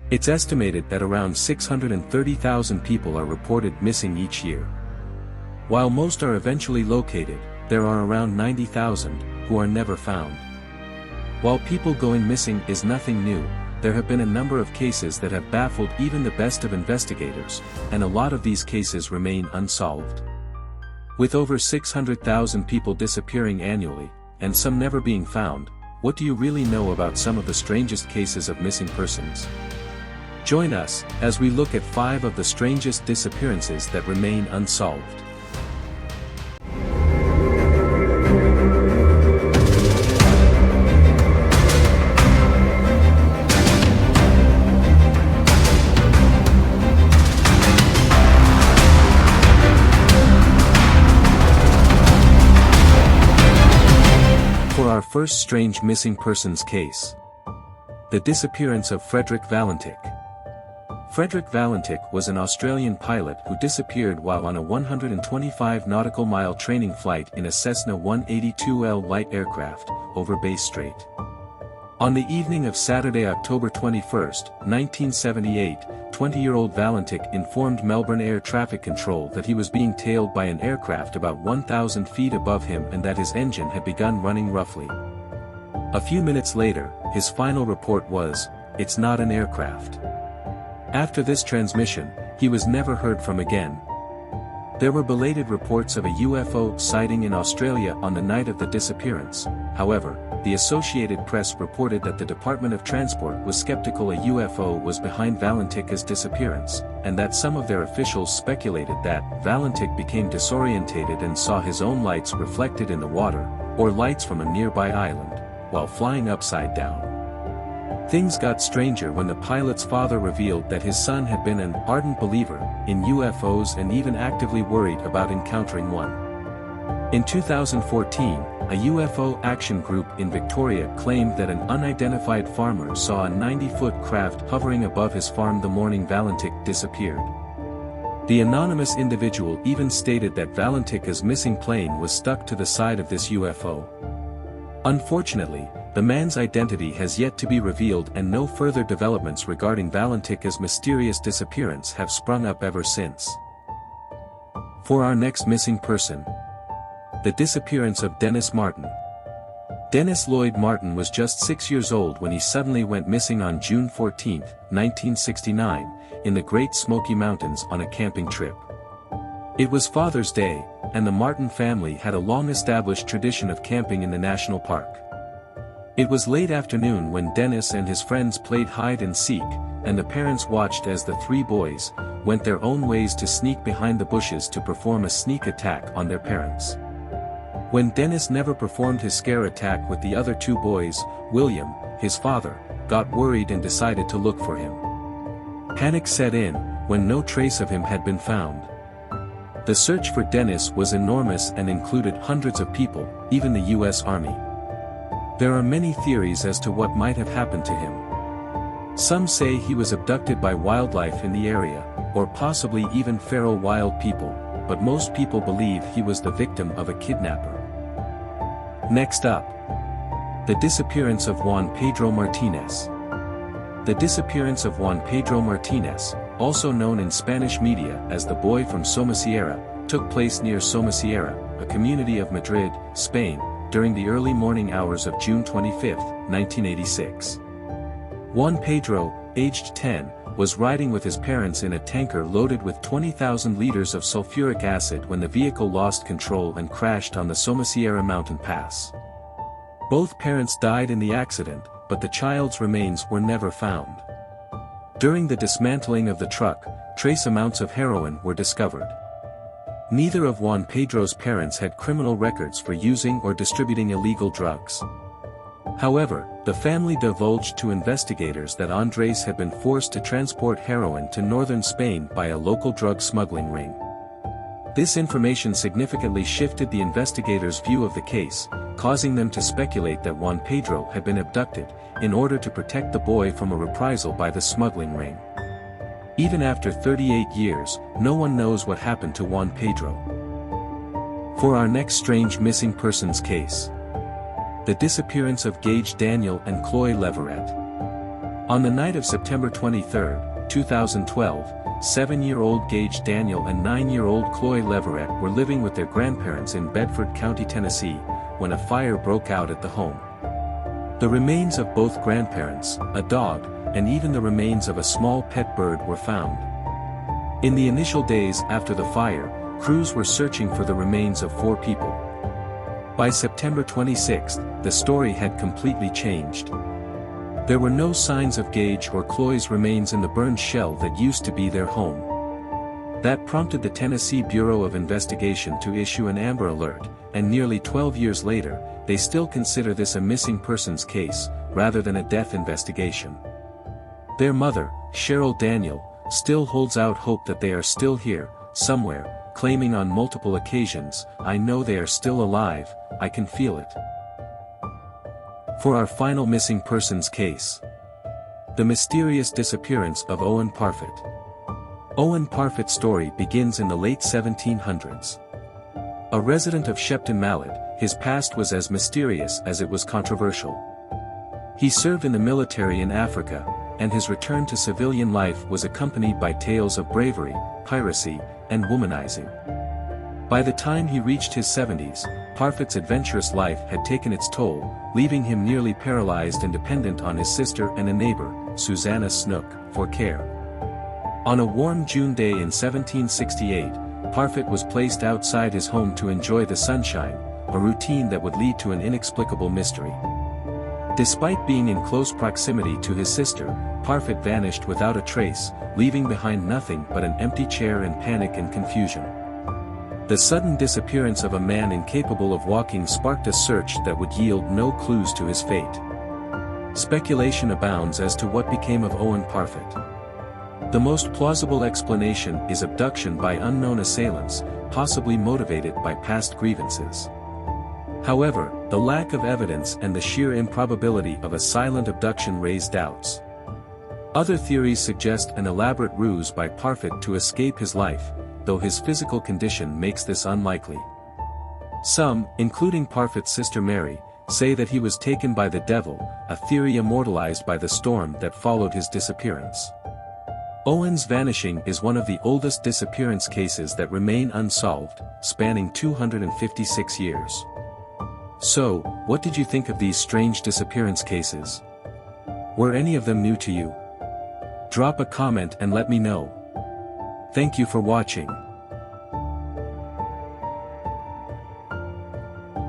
It's estimated that around 630,000 people are reported missing each year. While most are eventually located, there are around 90,000 who are never found. While people going missing is nothing new, there have been a number of cases that have baffled even the best of investigators, and a lot of these cases remain unsolved. With over 600,000 people disappearing annually, and some never being found, what do you really know about some of the strangest cases of missing persons? Join us, as we look at 5 of the strangest disappearances that remain unsolved. For our first strange missing persons case. The disappearance of Frederick Valentik. Frederick Valentik was an Australian pilot who disappeared while on a 125 nautical mile training flight in a Cessna 182L light aircraft, over Bay Strait. On the evening of Saturday, October 21, 1978, 20-year-old Valentik informed Melbourne Air Traffic Control that he was being tailed by an aircraft about 1,000 feet above him and that his engine had begun running roughly. A few minutes later, his final report was, "It's not an aircraft." After this transmission, he was never heard from again. There were belated reports of a UFO sighting in Australia on the night of the disappearance. However, the Associated Press reported that the Department of Transport was skeptical a UFO was behind Valentik's disappearance, and that some of their officials speculated that Valentik became disorientated and saw his own lights reflected in the water, or lights from a nearby island, while flying upside down. Things got stranger when the pilot's father revealed that his son had been an ardent believer in UFOs and even actively worried about encountering one. In 2014, a UFO action group in Victoria claimed that an unidentified farmer saw a 90-foot craft hovering above his farm the morning Valentik disappeared. The anonymous individual even stated that Valentik's missing plane was stuck to the side of this UFO. Unfortunately, the man's identity has yet to be revealed and no further developments regarding Valentik's mysterious disappearance have sprung up ever since. For our next missing person. The disappearance of Dennis Martin. Dennis Lloyd Martin was just 6 years old when he suddenly went missing on June 14, 1969, in the Great Smoky Mountains on a camping trip. It was Father's Day, and the Martin family had a long-established tradition of camping in the national park. It was late afternoon when Dennis and his friends played hide and seek, and the parents watched as the 3 boys went their own ways to sneak behind the bushes to perform a sneak attack on their parents. When Dennis never performed his scare attack with the other 2 boys, William, his father, got worried and decided to look for him. Panic set in when no trace of him had been found. The search for Dennis was enormous and included hundreds of people, even the U.S. Army. There are many theories as to what might have happened to him. Some say he was abducted by wildlife in the area, or possibly even feral wild people, but most people believe he was the victim of a kidnapper. Next up. The disappearance of Juan Pedro Martinez. The disappearance of Juan Pedro Martinez, also known in Spanish media as the boy from Somosierra, took place near Somosierra, a community of Madrid, Spain, during the early morning hours of June 25, 1986. Juan Pedro, aged 10, was riding with his parents in a tanker loaded with 20,000 liters of sulfuric acid when the vehicle lost control and crashed on the Somosierra mountain pass. Both parents died in the accident, but the child's remains were never found. During the dismantling of the truck, trace amounts of heroin were discovered. Neither of Juan Pedro's parents had criminal records for using or distributing illegal drugs. However, the family divulged to investigators that Andres had been forced to transport heroin to northern Spain by a local drug smuggling ring. This information significantly shifted the investigators' view of the case, causing them to speculate that Juan Pedro had been abducted, in order to protect the boy from a reprisal by the smuggling ring. Even after 38 years, no one knows what happened to Juan Pedro. For our next strange missing persons case. The disappearance of Gage Daniel and Chloe Leverett. On the night of September 23, 2012, 7-year-old Gage Daniel and 9-year-old Chloe Leverett were living with their grandparents in Bedford County, Tennessee, when a fire broke out at the home. The remains of both grandparents, a dog, and even the remains of a small pet bird were found. In the initial days after the fire, crews were searching for the remains of 4 people. By September 26, the story had completely changed. There were no signs of Gage or Chloe's remains in the burned shell that used to be their home. That prompted the Tennessee Bureau of Investigation to issue an Amber Alert, and nearly 12 years later, they still consider this a missing persons case, rather than a death investigation. Their mother, Cheryl Daniel, still holds out hope that they are still here, somewhere, claiming on multiple occasions, "I know they are still alive, I can feel it." For our final missing persons case. The mysterious disappearance of Owen Parfitt. Owen Parfitt's story begins in the late 1700s. A resident of Shepton Mallet, his past was as mysterious as it was controversial. He served in the military in Africa, and his return to civilian life was accompanied by tales of bravery, piracy, and womanizing. By the time he reached his 70s, Parfitt's adventurous life had taken its toll, leaving him nearly paralyzed and dependent on his sister and a neighbor, Susanna Snook, for care. On a warm June day in 1768, Parfitt was placed outside his home to enjoy the sunshine, a routine that would lead to an inexplicable mystery. Despite being in close proximity to his sister, Parfitt vanished without a trace, leaving behind nothing but an empty chair and panic and confusion. The sudden disappearance of a man incapable of walking sparked a search that would yield no clues to his fate. Speculation abounds as to what became of Owen Parfitt. The most plausible explanation is abduction by unknown assailants, possibly motivated by past grievances. However, the lack of evidence and the sheer improbability of a silent abduction raise doubts. Other theories suggest an elaborate ruse by Parfitt to escape his life, though his physical condition makes this unlikely. Some, including Parfitt's sister Mary, say that he was taken by the devil, a theory immortalized by the storm that followed his disappearance. Owen's vanishing is one of the oldest disappearance cases that remain unsolved, spanning 256 years. So, what did you think of these strange disappearance cases? Were any of them new to you? Drop a comment and let me know. Thank you for watching.